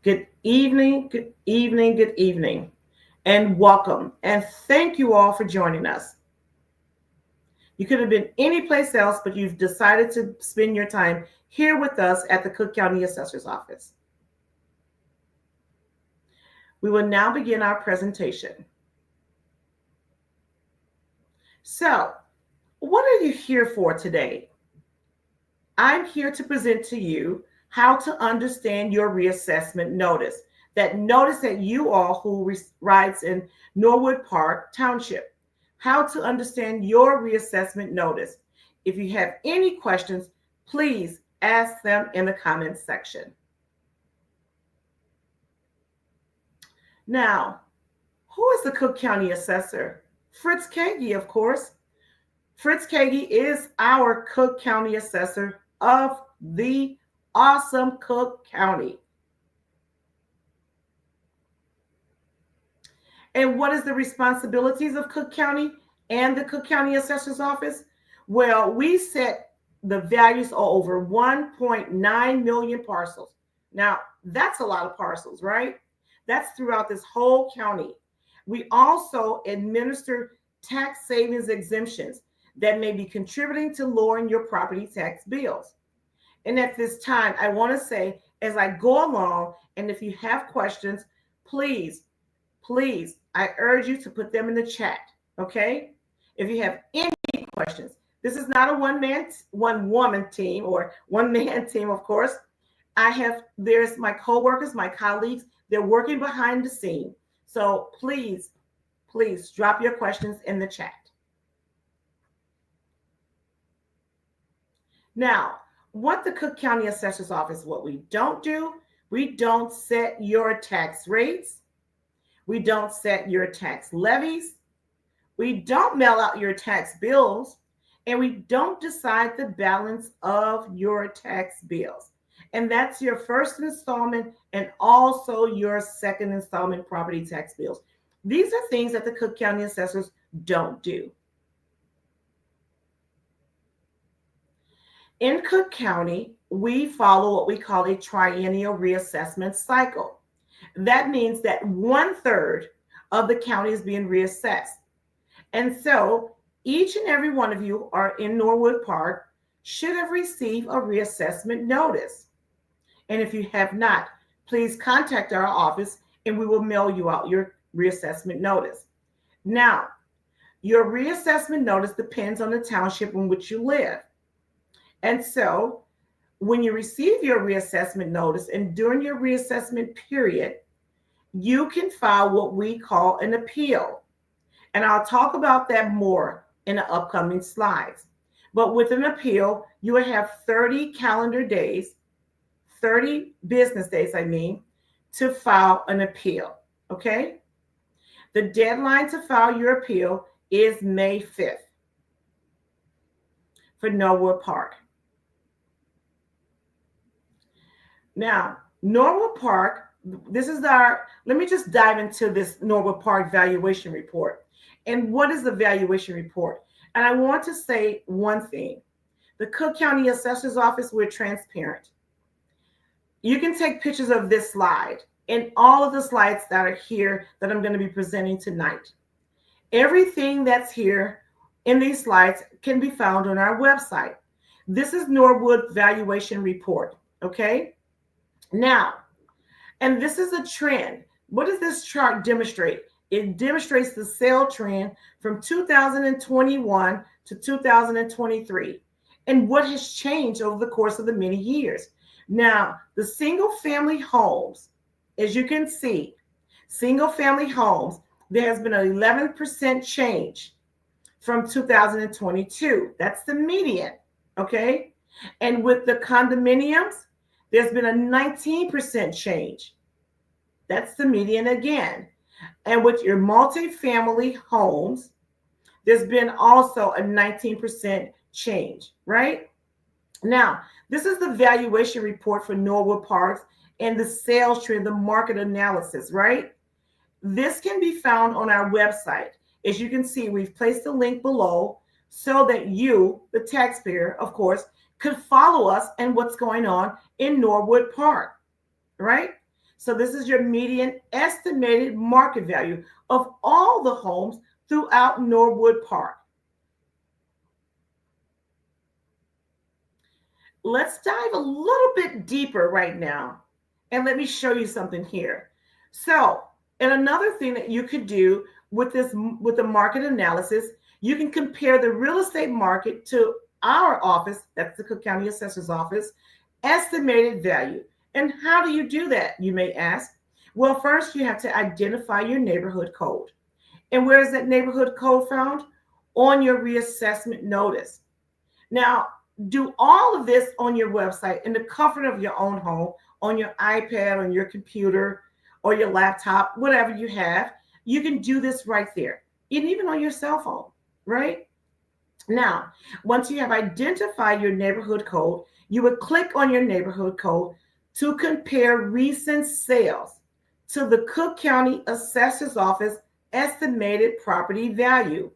Good evening, good evening, good evening, and welcome. And thank you all for joining us. You could have been any place else, but you've decided to spend your time here with us at the Cook County Assessor's Office. We will now begin our presentation. So, what are you here for today? I'm here to present to you how to understand your reassessment notice. That notice that you all who resides in Norwood Park Township. How to understand your reassessment notice. If you have any questions, please ask them in the comments section. Now, who is the Cook County Assessor? Fritz Kagi, of course. Fritz Kagi is our Cook County Assessor of the awesome Cook County. And what is the responsibilities of Cook County and the Cook County Assessor's Office? Well, we set the values of over 1.9 million parcels. Now, that's a lot of parcels, right? That's throughout this whole county. We also administer tax savings exemptions that may be contributing to lowering your property tax bills. And at this time, I want to say, as I go along, and if you have questions, please, I urge you to put them in the chat, okay? If you have any questions, this is not a one woman team or one man team, of course. There's my coworkers, my colleagues, they're working behind the scene. So please drop your questions in the chat. Now, what the Cook County Assessor's Office, what we don't do, we don't set your tax rates. We don't set your tax levies. We don't mail out your tax bills. And we don't decide the balance of your tax bills. And that's your first installment and also your second installment property tax bills. These are things that the Cook County Assessors don't do. In Cook County, we follow what we call a triennial reassessment cycle. That means that 1/3 of the county is being reassessed. And so each and every one of you are in Norwood Park should have received a reassessment notice. And if you have not, please contact our office and we will mail you out your reassessment notice. Now, your reassessment notice depends on the township in which you live. And so when you receive your reassessment notice and during your reassessment period, you can file what we call an appeal. And I'll talk about that more in the upcoming slides. But with an appeal, you will have 30 calendar days, 30 business days, to file an appeal. Okay? The deadline to file your appeal is May 5th for Norwood Park. Now, Norwood Park, let me just dive into this Norwood Park valuation report. And what is the valuation report? And I want to say one thing. The Cook County Assessor's Office, we're transparent. You can take pictures of this slide and all of the slides that are here that I'm going to be presenting tonight. Everything that's here in these slides can be found on our website. This is Norwood Valuation Report, okay? Now, and this is a trend. What does this chart demonstrate? It demonstrates the sale trend from 2021 to 2023 and what has changed over the course of the many years. Now, the single family homes, as you can see, single family homes, there has been an 11% change from 2022. That's the median, okay? And with the condominiums, there's been a 19% change. That's the median again. And with your multifamily homes, there's been also a 19% change, right? Now, this is the valuation report for Norwood Parks and the sales trend, the market analysis, right? This can be found on our website. As you can see, we've placed a link below so that you, the taxpayer, of course, could follow us and what's going on in Norwood Park, right? So this is your median estimated market value of all the homes throughout Norwood Park. Let's dive a little bit deeper right now. And let me show you something here. So, and another thing that you could do with this, with the market analysis, you can compare the real estate market to our office, that's the Cook County Assessor's Office, estimated value. And how do you do that, you may ask? Well, first you have to identify your neighborhood code. And where is that neighborhood code found? On your reassessment notice. Now, do all of this on your website in the comfort of your own home, on your iPad, on your computer, or your laptop, whatever you have. You can do this right there, and even on your cell phone, right? Now, once you have identified your neighborhood code, you would click on your neighborhood code to compare recent sales to the Cook County Assessor's Office estimated property value.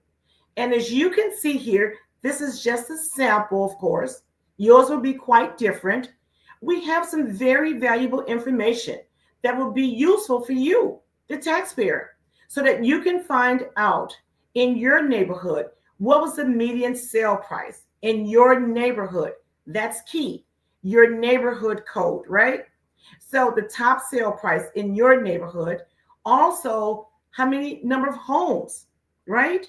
And as you can see here, this is just a sample, of course. Yours will be quite different. We have some very valuable information that will be useful for you, the taxpayer, so that you can find out in your neighborhood what was the median sale price in your neighborhood. That's key. Your neighborhood code, right? So the top sale price in your neighborhood. Also, how many number of homes, right?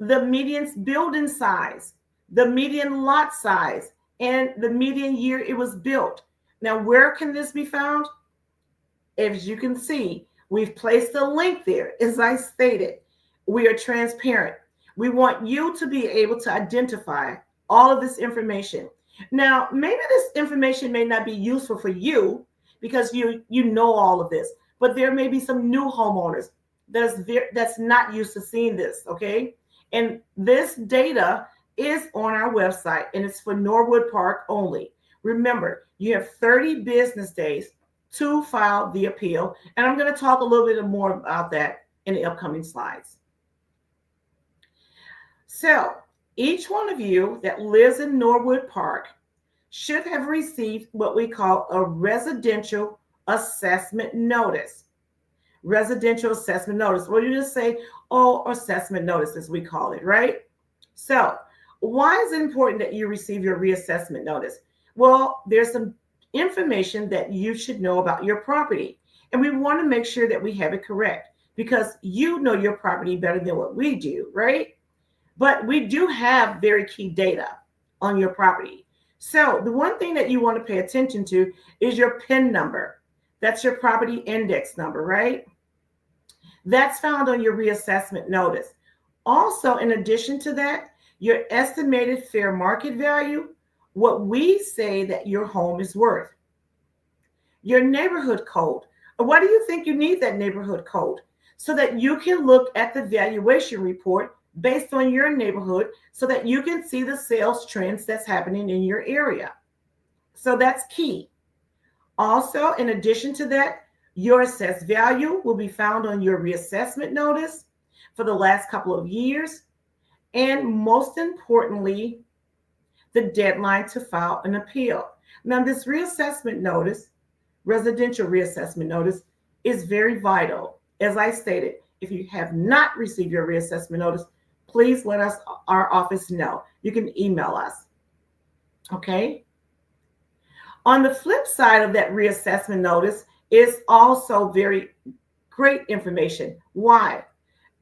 The median building size, the median lot size, and the median year it was built. Now, where can this be found? As you can see, we've placed a link there. As I stated, we are transparent. We want you to be able to identify all of this information. Now, maybe this information may not be useful for you because you know all of this, but there may be some new homeowners that's not used to seeing this, okay? And this data is on our website, and it's for Norwood Park only. Remember, you have 30 business days to file the appeal, and I'm going to talk a little bit more about that in the upcoming slides. So, each one of you that lives in Norwood Park should have received what we call a residential assessment notice. Residential assessment notice. Well, you just say, oh, assessment notice, as we call it, right? So, why is it important that you receive your reassessment notice? Well, there's some information that you should know about your property, and we want to make sure that we have it correct because you know your property better than what we do, right? But we do have very key data on your property. So, the one thing that you want to pay attention to is your PIN number. That's your property index number, right? That's found on your reassessment notice. Also, in addition to that, your estimated fair market value, what we say that your home is worth. Your neighborhood code. Why do you think you need that neighborhood code? So that you can look at the valuation report based on your neighborhood so that you can see the sales trends that's happening in your area. So that's key. Also, in addition to that, your assessed value will be found on your reassessment notice for the last couple of years. And most importantly, the deadline to file an appeal. Now, this reassessment notice, residential reassessment notice, is very vital. As I stated, if you have not received your reassessment notice, please let us, our office, know. You can email us. Okay? On the flip side of that reassessment notice is also very great information. Why?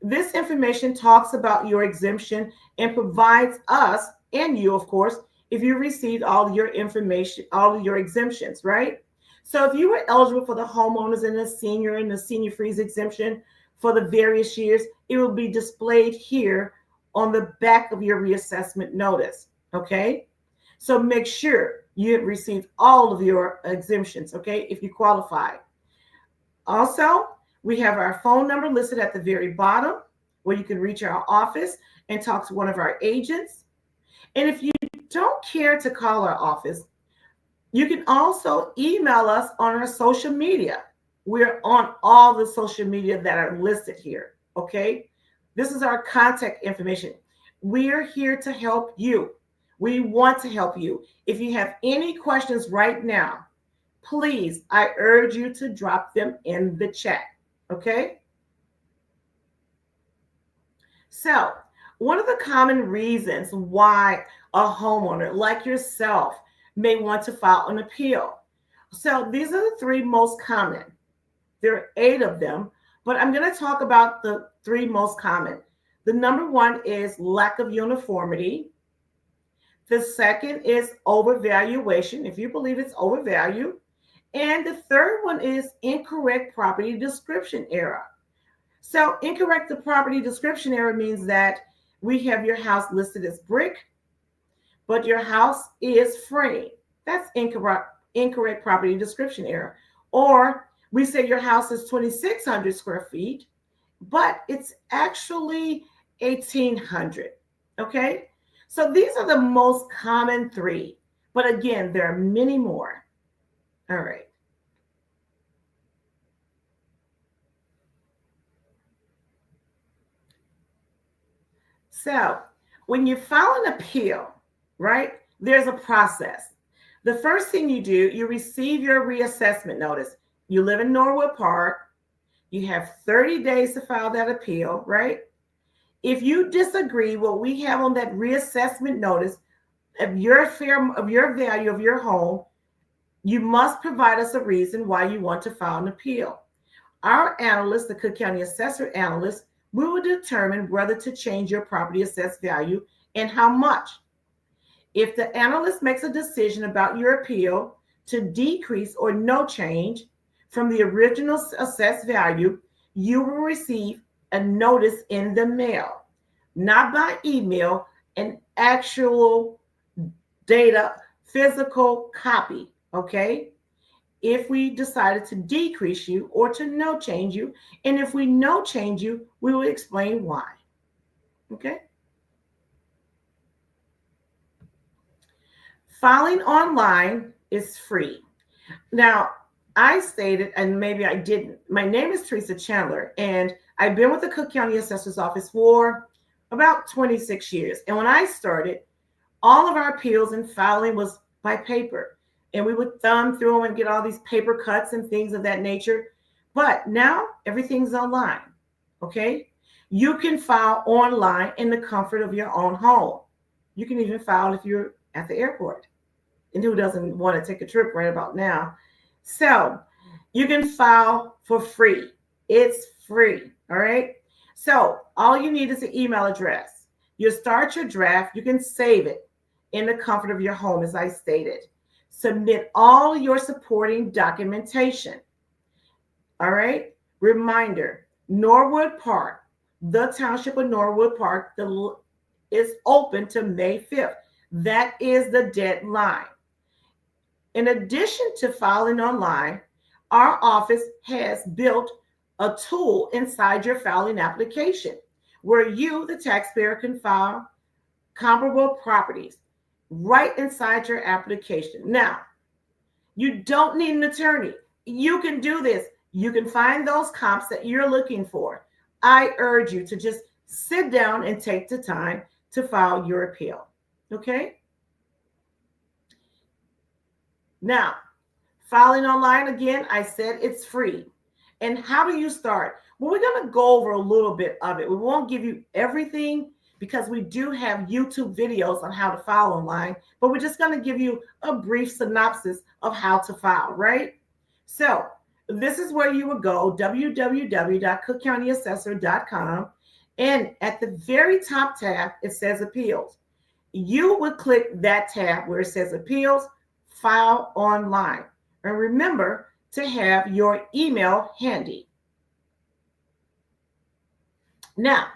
This information talks about your exemption and provides us and you, of course, if you received all of your information, all of your exemptions, right? So if you were eligible for the homeowners and the senior freeze exemption for the various years, it will be displayed here on the back of your reassessment notice, okay? So make sure you have received all of your exemptions, okay, if you qualify. Also, we have our phone number listed at the very bottom where you can reach our office and talk to one of our agents. And if you don't care to call our office, you can also email us on our social media. We're on all the social media that are listed here, okay? This is our contact information. We're here to help you. We want to help you. If you have any questions right now, please, I urge you to drop them in the chat. Okay? So, one of the common reasons why a homeowner like yourself may want to file an appeal. So, these are the three most common. There are 8 of them, but I'm going to talk about the 3 most common. The number 1 is lack of uniformity. The second is overvaluation, if you believe it's overvalued. And the third one is incorrect property description error. So, incorrect the property description error means that we have your house listed as brick, but your house is frame. That's incorrect property description error. Or we say your house is 2,600 square feet, but it's actually 1,800. Okay? So these are the most common 3. But again, there are many more. All right. So when you file an appeal, right, there's a process. The first thing you do, you receive your reassessment notice. You live in Norwood Park. You have 30 days to file that appeal, right? If you disagree, what we have on that reassessment notice of your value of your home, you must provide us a reason why you want to file an appeal. Our analyst, the Cook County Assessor Analyst, we will determine whether to change your property assessed value and how much. If the analyst makes a decision about your appeal to decrease or no change from the original assessed value, you will receive a notice in the mail, not by email, an actual data, physical copy, okay? If we decided to decrease you or to no change you, and if we no change you, we will explain why, okay? Filing online is free. Now, I stated, and maybe I didn't, my name is Teresa Chandler, and I've been with the Cook County Assessor's Office for about 26 years. And when I started, all of our appeals and filing was by paper. And we would thumb through them and get all these paper cuts and things of that nature. But now everything's online, okay? You can file online in the comfort of your own home. You can even file if you're at the airport. And who doesn't want to take a trip right about now? So you can file for free. It's free, all right? So all you need is an email address. You start your draft. You can save it in the comfort of your home, as I stated. Submit all your supporting documentation. All right? Reminder, Norwood Park, the Township of Norwood Park, is open to May 5th. That is the deadline. In addition to filing online, our office has built a tool inside your filing application where you, the taxpayer, can file comparable properties right inside your application. Now, you don't need an attorney. You can do this. You can find those comps that you're looking for. I urge you to just sit down and take the time to file your appeal. Okay? Now, filing online, again, I said it's free. And how do you start? Well, we're going to go over a little bit of it. We won't give you everything because we do have YouTube videos on how to file online, but we're just going to give you a brief synopsis of how to file, right? So this is where you would go, www.cookcountyassessor.com. And at the very top tab, it says appeals. You would click that tab where it says appeals, file online. And remember to have your email handy. Now,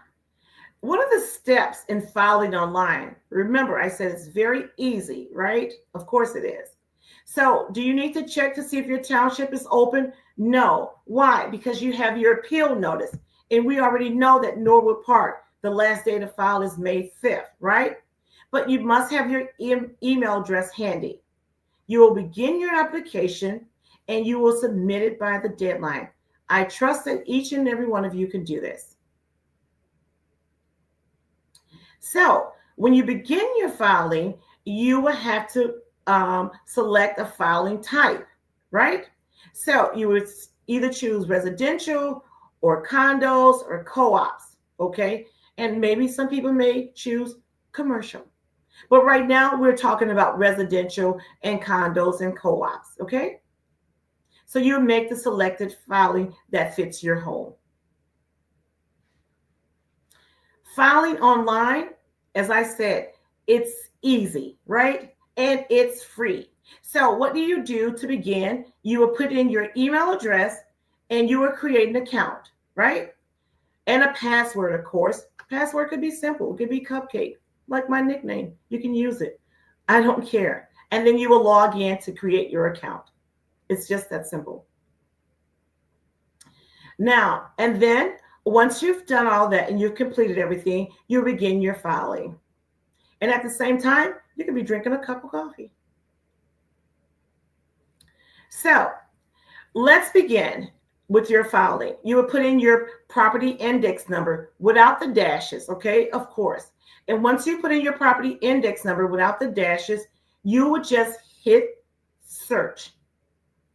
one of the steps in filing online, remember I said it's very easy, right? Of course it is. So do you need to check to see if your township is open? No. Why? Because you have your appeal notice. And we already know that Norwood Park, the last day to file is May 5th, right? But you must have your email address handy. You will begin your application and you will submit it by the deadline. I trust that each and every one of you can do this. So when you begin your filing, you will have to select a filing type, right? So you would either choose residential or condos or co-ops, okay? And maybe some people may choose commercial. But right now we're talking about residential and condos and co-ops, okay? So you make the selected filing that fits your home. Filing online, as I said, it's easy, right? And it's free. So what do you do to begin? You will put in your email address and you will create an account, right? And a password, of course. Password could be simple. It could be cupcake, like my nickname. You can use it. I don't care. And then you will log in to create your account. It's just that simple. Now, and then once you've done all that and you've completed everything, you begin your filing. And at the same time, you can be drinking a cup of coffee. So let's begin with your filing. You will put in your property index number without the dashes, okay? Of course. And once you put in your property index number without the dashes, you would just hit search,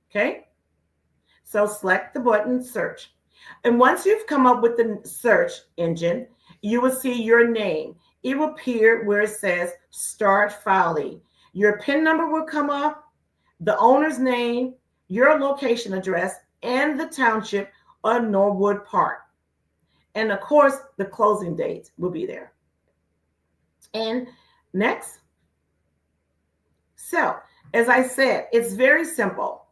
okay? So select the button search. And once you've come up with the search engine, you will see your name. It will appear where it says start filing. Your PIN number will come up, the owner's name, your location address, and the township of Norwood Park. And of course, the closing date will be there. And next. So, as I said, it's very simple.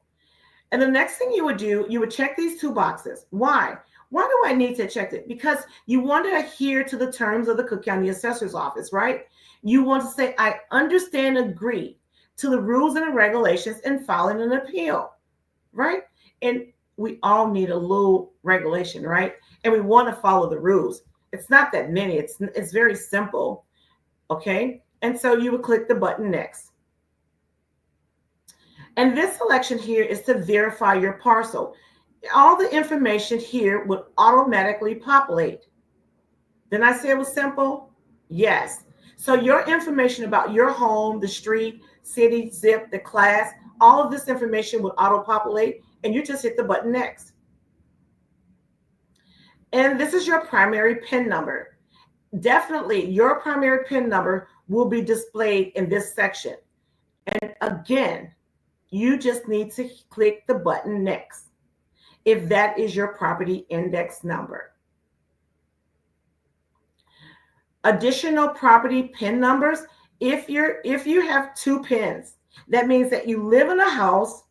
And the next thing you would do, you would check these two boxes. Why? Why do I need to check it? Because you want to adhere to the terms of the Cook County Assessor's Office, right? You want to say, I understand and agree to the rules and the regulations in filing an appeal, right? And we all need a little regulation, right? And we want to follow the rules. It's not that many. It's very simple, okay? And so you would click the button next. And this selection here is to verify your parcel. All the information here would automatically populate. Didn't I say it was simple? Yes. So your information about your home, the street, city, zip, the class, all of this information would auto-populate, and you just hit the button next. And this is your primary PIN number. Definitely your primary PIN number will be displayed in this section. And again, you just need to click the button next if that is your property index number. Additional property PIN numbers, if you have two PINs, that means that you live in a house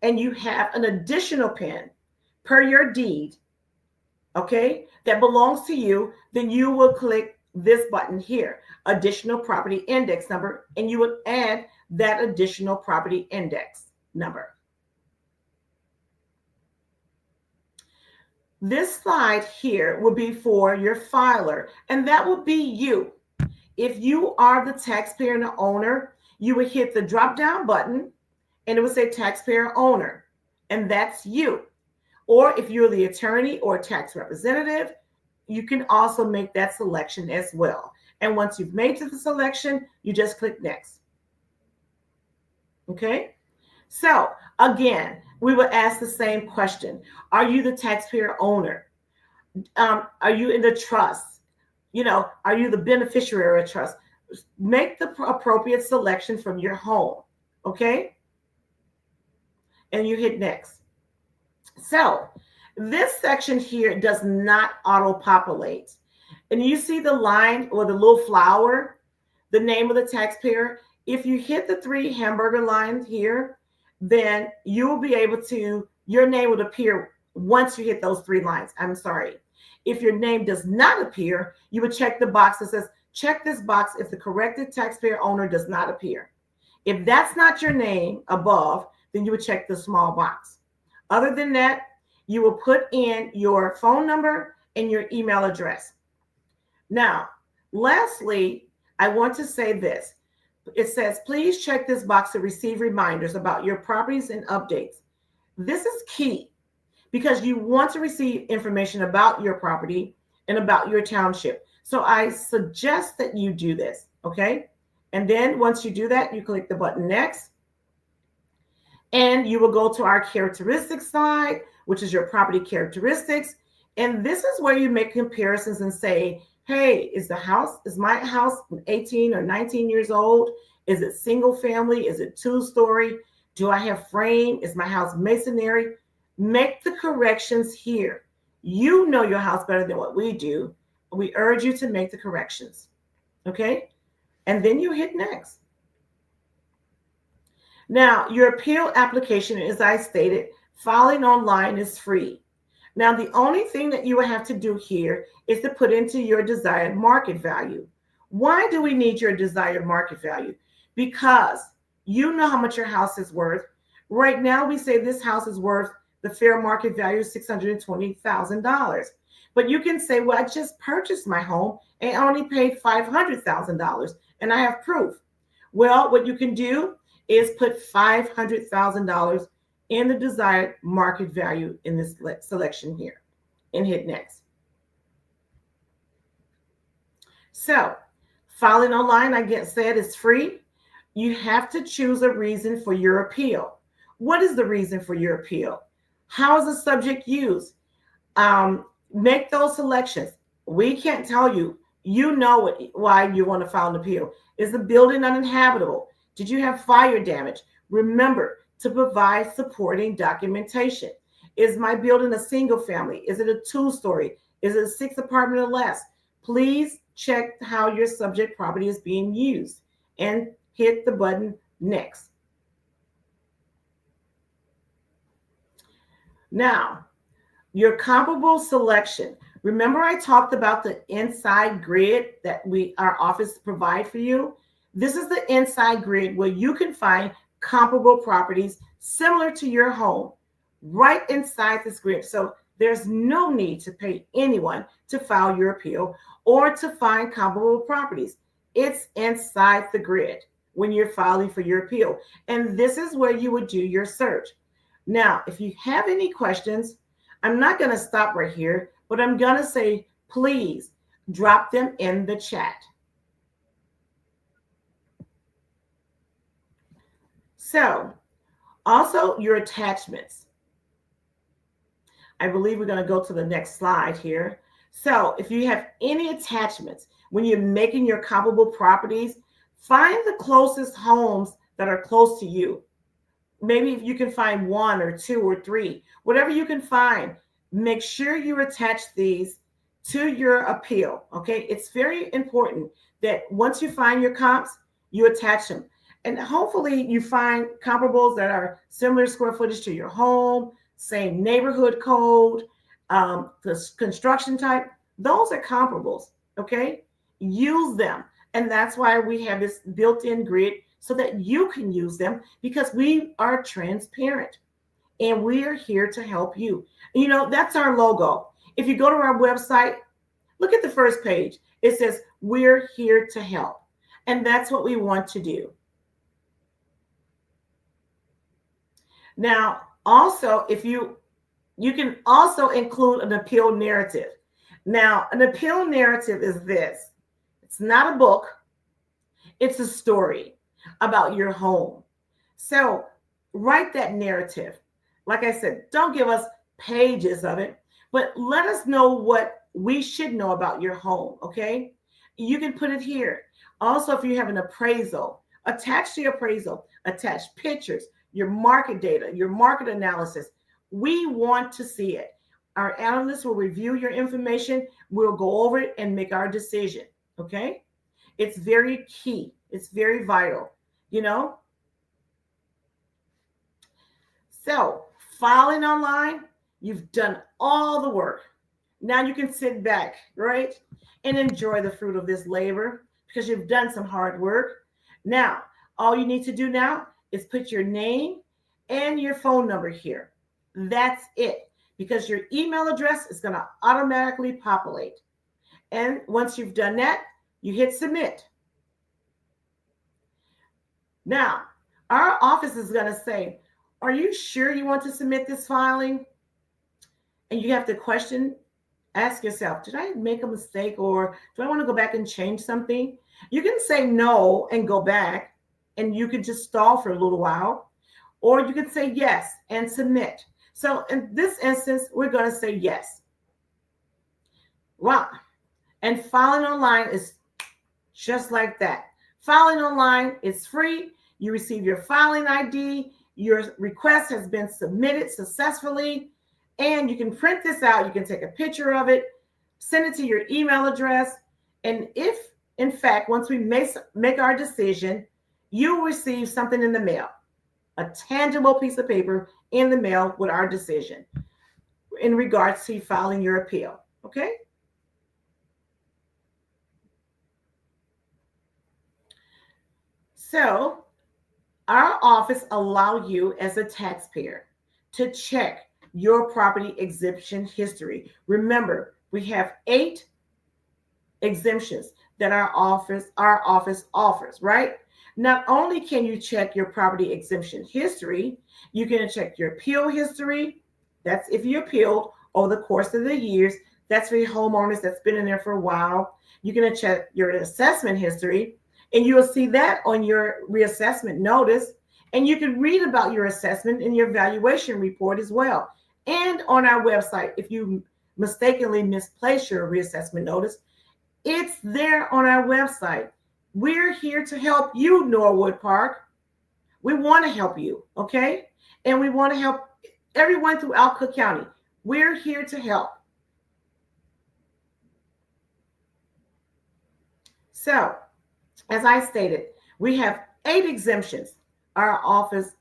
and you have an additional PIN per your deed, okay, that belongs to you, then you will click this button here, additional property index number, and you would add that additional property index number. This slide here will be for your filer, and that will be you. If you are the taxpayer and the owner, you would hit the drop down button and it would say taxpayer owner, and that's you. Or if you're the attorney or tax representative, you can also make that selection as well. And once you've made the selection, you just click next. Okay? So again, we will ask the same question. Are you the taxpayer owner? Are you in the trust? Are you the beneficiary of trust? Make the appropriate selection from your home. Okay? And you hit next. So this section here does not auto-populate. And you see the line or the little flower, the name of the taxpayer. If you hit the three hamburger lines here, then you will be able to, your name would appear once you hit those three lines. I'm sorry. If your name does not appear, you would check the box that says, check this box if the corrected taxpayer owner does not appear. If that's not your name above, then you would check the small box. Other than that, you will put in your phone number and your email address. Now, lastly, I want to say this. It says, please check this box to receive reminders about your properties and updates. This is key because you want to receive information about your property and about your township. So I suggest that you do this, okay? And then once you do that, you click the button next. And you will go to our characteristics slide, which is your property characteristics. And this is where you make comparisons and say, hey, is my house 18 or 19 years old? Is it single family? Is it 2-story? Do I have frame? Is my house masonry? Make the corrections here. You know your house better than what we do. We urge you to make the corrections. Okay? And then you hit next. Now, your appeal application, as I stated, filing online is free. Now, the only thing that you will have to do here is to put into your desired market value. Why do we need your desired market value? Because you know how much your house is worth. Right now, we say this house is worth the fair market value of $620,000. But you can say, well, I just purchased my home and only paid $500,000, and I have proof. Well, what you can do is put $500,000 in the desired market value in this selection here and hit next. So filing online, I said, is free. You have to choose a reason for your appeal. What is the reason for your appeal? How is the subject used? Make those selections. We can't tell you. You know why you want to file an appeal. Is the building uninhabitable? Did you have fire damage? Remember to provide supporting documentation. Is my building a single family? Is it a 2-story? Is it a 6 apartment or less? Please check how your subject property is being used and hit the button next. Now, your comparable selection. Remember I talked about the inside grid that our office provide for you? This is the inside grid where you can find comparable properties similar to your home right inside this grid. So there's no need to pay anyone to file your appeal or to find comparable properties. It's inside the grid when you're filing for your appeal. And this is where you would do your search. Now, if you have any questions, I'm not going to stop right here, but I'm going to say, please drop them in the chat. So, also your attachments. I believe we're going to go to the next slide here. So, if you have any attachments, when you're making your comparable properties, find the closest homes that are close to you. Maybe if you can find 1 or 2 or 3, whatever you can find, make sure you attach these to your appeal. Okay, it's very important that once you find your comps, you attach them. And hopefully you find comparables that are similar square footage to your home, same neighborhood code, the construction type. Those are comparables, okay? Use them. And that's why we have this built-in grid so that you can use them, because we are transparent and we are here to help you. You know, that's our logo. If you go to our website, look at the first page. It says, we're here to help. And that's what we want to do. Now, also, if you can also include an appeal narrative. Now, an appeal narrative is this. It's not a book. It's a story about your home. So write that narrative. Like I said, don't give us pages of it, but let us know what we should know about your home, okay? You can put it here. Also, if you have an appraisal, attach the appraisal, attach pictures, your market data, your market analysis. We want to see it. Our analysts will review your information. We'll go over it and make our decision, okay? It's very key. It's very vital, you know? So, filing online, you've done all the work. Now you can sit back, right? And enjoy the fruit of this labor because you've done some hard work. Now, all you need to do now is put your name and your phone number here. That's it, because your email address is going to automatically populate. And once you've done that, you hit submit. Now, our office is going to say, are you sure you want to submit this filing? And you have to ask yourself, did I make a mistake, or do I want to go back and change something? You can say no and go back, and you can just stall for a little while. or you can say yes and submit. So in this instance, we're going to say yes. Wow. And filing online is just like that. Filing online is free. You receive your filing ID. Your request has been submitted successfully. And you can print this out. You can take a picture of it, send it to your email address. And if, in fact, once we make our decision, you'll receive something in the mail, a tangible piece of paper in the mail with our decision in regards to filing your appeal. Okay? So our office allow you as a taxpayer to check your property exemption history. Remember, we have 8 exemptions that our office offers, right? Not only can you check your property exemption history, you can check your appeal history. That's if you appealed over the course of the years. That's for your homeowners that's been in there for a while. You can check your assessment history, and you will see that on your reassessment notice. And you can read about your assessment in your valuation report as well. And on our website, if you mistakenly misplace your reassessment notice, it's there on our website. We're here to help you, Norwood Park. We want to help you, okay? And we want to help everyone throughout Cook County. We're here to help. So, as I stated, we have 8 exemptions our office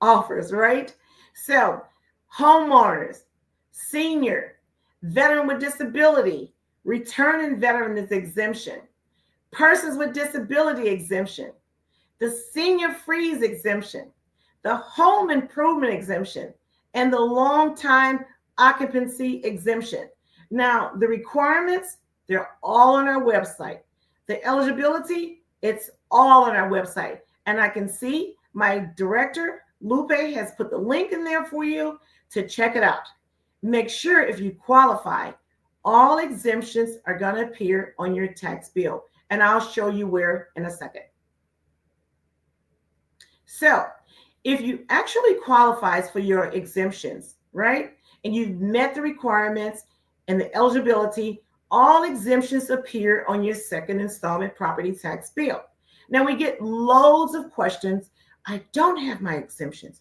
offers, right? So, homeowners, senior, veteran with disability, returning veterans exemption, persons with disability exemption, the senior freeze exemption, the home improvement exemption, and the long time occupancy exemption. Now, the requirements, they're all on our website. The eligibility, it's all on our website. And I can see my director, Lupe, has put the link in there for you to check it out. Make sure if you qualify, all exemptions are going to appear on your tax bill. And I'll show you where in a second. So if you actually qualifies for your exemptions, right, and you've met the requirements and the eligibility, all exemptions appear on your second installment property tax bill. Now we get loads of questions. I don't have my exemptions.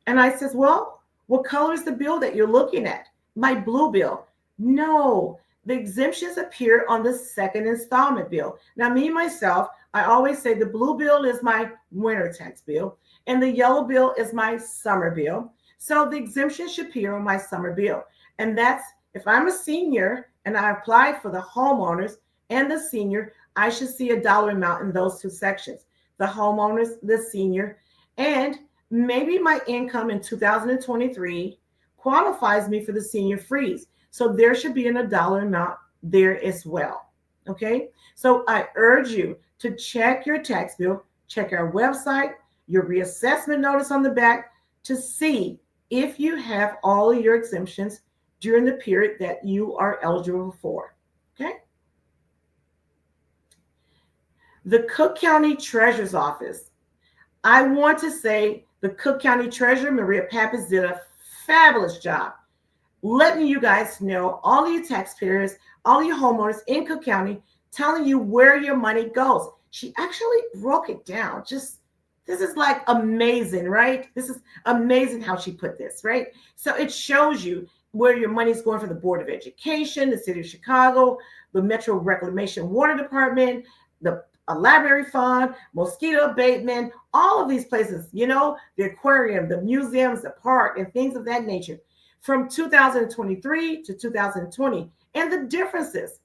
And I says, well, what color is the bill that you're looking at? My blue bill. No, the exemptions appear on the second installment bill. Now, me, myself, I always say the blue bill is my winter tax bill and the yellow bill is my summer bill. So the exemption should appear on my summer bill. And that's if I'm a senior and I applied for the homeowners and the senior, I should see a dollar amount in those 2 sections. The homeowners, the senior, and maybe my income in 2023 qualifies me for the senior freeze. So there should be a dollar amount there as well. Okay. So I urge you to check your tax bill, check our website, your reassessment notice on the back to see if you have all of your exemptions during the period that you are eligible for. Okay. The Cook County Treasurer's Office. I want to say the Cook County Treasurer, Maria Pappas, did a fabulous job letting you guys know, all of you taxpayers, all of your homeowners in Cook County, telling you where your money goes. She actually broke it down. Just, this is like amazing, right? This is amazing how she put this, right? So it shows you where your money is going for the Board of Education, the City of Chicago, the Metro Reclamation Water Department, the library fund, mosquito abatement, all of these places, you know, the aquarium, the museums, the park, and things of that nature from 2023 to 2020. And the differences,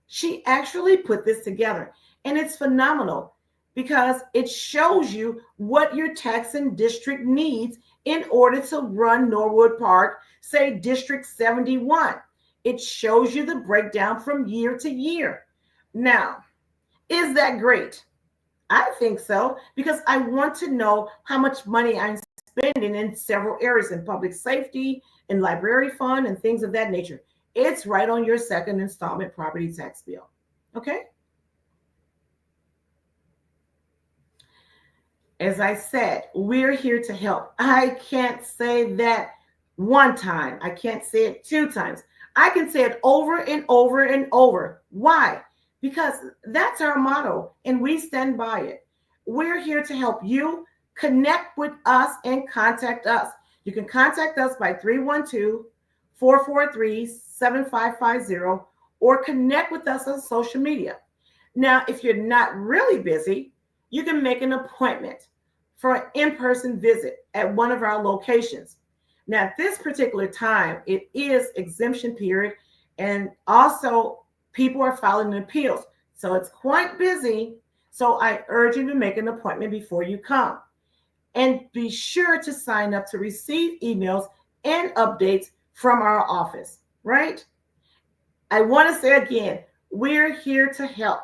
she actually put this together. And it's phenomenal because it shows you what your taxing district needs in order to run Norwood Park, say District 71. It shows you the breakdown from year to year. Now, is that great? I think so, because I want to know how much money I'm spending in several areas in public safety, in library fund, and things of that nature. It's right on your second installment property tax bill. Okay? As I said, we're here to help. I can't say that one time. I can't say it two times. I can say it over and over and over. Why? Because that's our motto and we stand by it. We're here to help you. Connect with us and contact us. You can contact us by 312-443-7550 or connect with us on social media. Now, if you're not really busy, you can make an appointment for an in-person visit at one of our locations. Now, at this particular time, it is exemption period, and also people are filing appeals. So it's quite busy. So I urge you to make an appointment before you come. And be sure to sign up to receive emails and updates from our office, right? I want to say again, we're here to help.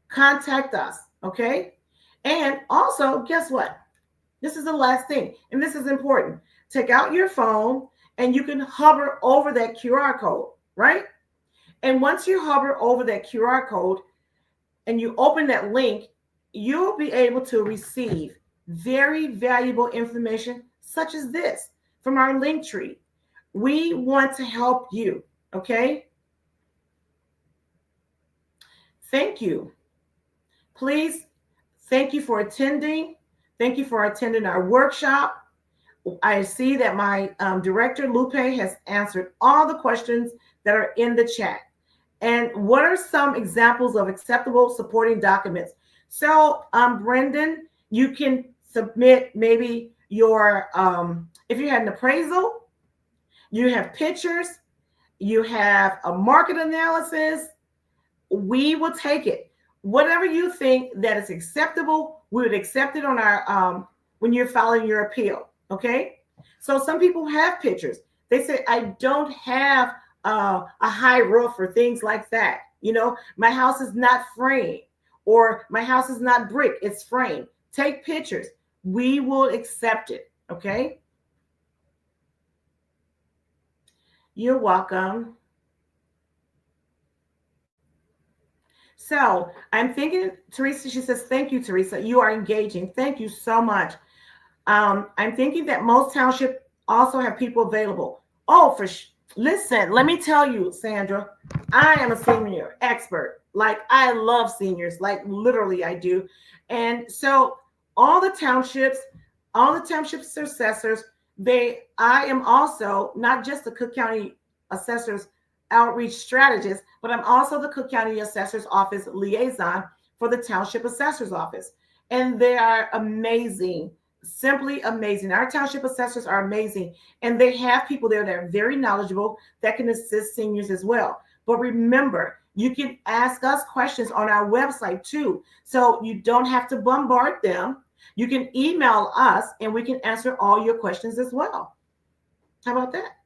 Contact us, okay? And also, guess what? This is the last thing, and this is important. Take out your phone and you can hover over that QR code, right? And once you hover over that QR code and you open that link, you'll be able to receive very valuable information such as this from our link tree. We want to help you, okay? Thank you. Please, thank you for attending. Thank you for attending our workshop. I see that my director, Lupe, has answered all the questions that are in the chat. And what are some examples of acceptable supporting documents? So, Brendan, you can submit maybe your, if you had an appraisal, you have pictures, you have a market analysis, we will take it. Whatever you think that is acceptable, we would accept it on our when you're filing your appeal. Okay. So some people have pictures. They say, I don't have a high roof or things like that. You know, my house is not framed or my house is not brick, it's framed. Take pictures. We will accept it. Okay. You're welcome. So I'm thinking, Teresa, she says, thank you, Teresa. You are engaging. Thank you so much. I'm thinking that most townships also have people available. Oh, listen, let me tell you, Sandra, I am a senior expert. Like, I love seniors, like literally I do. And so all the townships assessors, I am also not just the Cook County assessors outreach strategist, but I'm also the Cook County Assessor's Office liaison for the Township Assessor's Office. And they are amazing, simply amazing. Our township assessors are amazing. And they have people there that are very knowledgeable that can assist seniors as well. But remember, you can ask us questions on our website too. So you don't have to bombard them. You can email us and we can answer all your questions as well. How about that?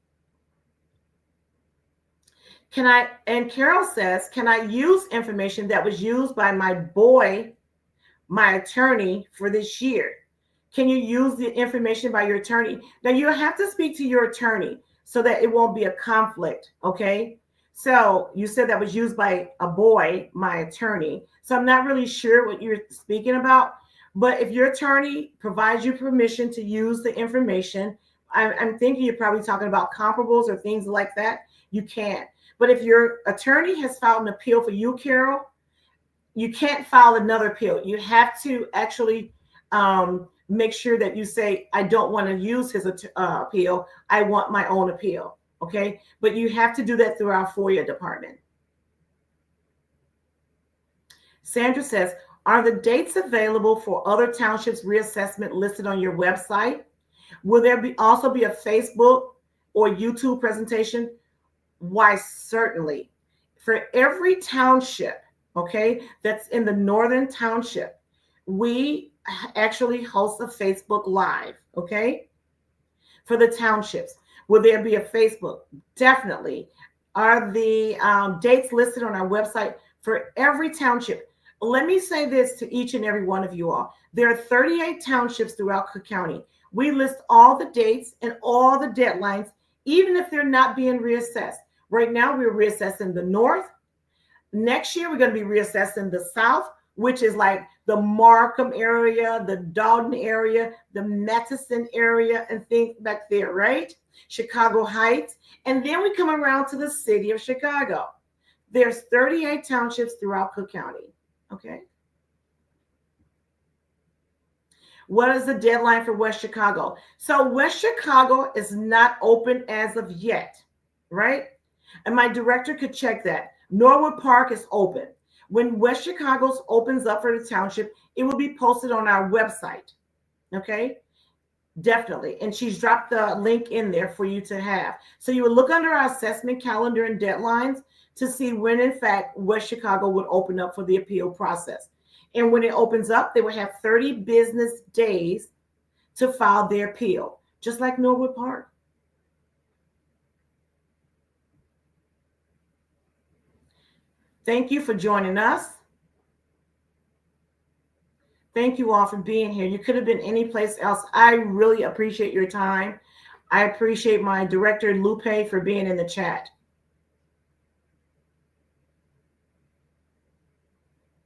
And Carol says, can I use information that was used by my attorney for this year? Can you use the information by your attorney? Now you have to speak to your attorney so that it won't be a conflict, okay? So you said that was used by my attorney. So I'm not really sure what you're speaking about, but if your attorney provides you permission to use the information, I'm thinking you're probably talking about comparables or things like that, you can. But if your attorney has filed an appeal for you, Carol, you can't file another appeal. You have to actually make sure that you say, I don't want to use his appeal. I want my own appeal. Okay. But you have to do that through our FOIA department. Sandra says, are the dates available for other townships reassessment listed on your website? Will there also be a Facebook or YouTube presentation? Why, certainly. For every township, okay, that's in the Northern Township, we actually host a Facebook Live, okay, for the townships. Will there be a Facebook? Definitely. Are the dates listed on our website for every township? Let me say this to each and every one of you all. There are 38 townships throughout Cook County. We list all the dates and all the deadlines, even if they're not being reassessed. Right now, we're reassessing the North. Next year, we're going to be reassessing the South. which is like the Markham area, the Dalton area, the Madison area, and things back there, right? Chicago Heights. And then we come around to the city of Chicago. There's 38 townships throughout Cook County. Okay. What is the deadline for West Chicago? So West Chicago is not open as of yet, right? And my director could check that. Norwood Park is open. When West Chicago's opens up for the township, it will be posted on our website. Okay? Definitely. And she's dropped the link in there for you to have. So you would look under our assessment calendar and deadlines to see when, in fact, West Chicago would open up for the appeal process. And when it opens up, they will have 30 business days to file their appeal, just like Norwood Park. Thank you for joining us. Thank you all for being here. You could have been any place else. I really appreciate your time. I appreciate my director, Lupe, for being in the chat.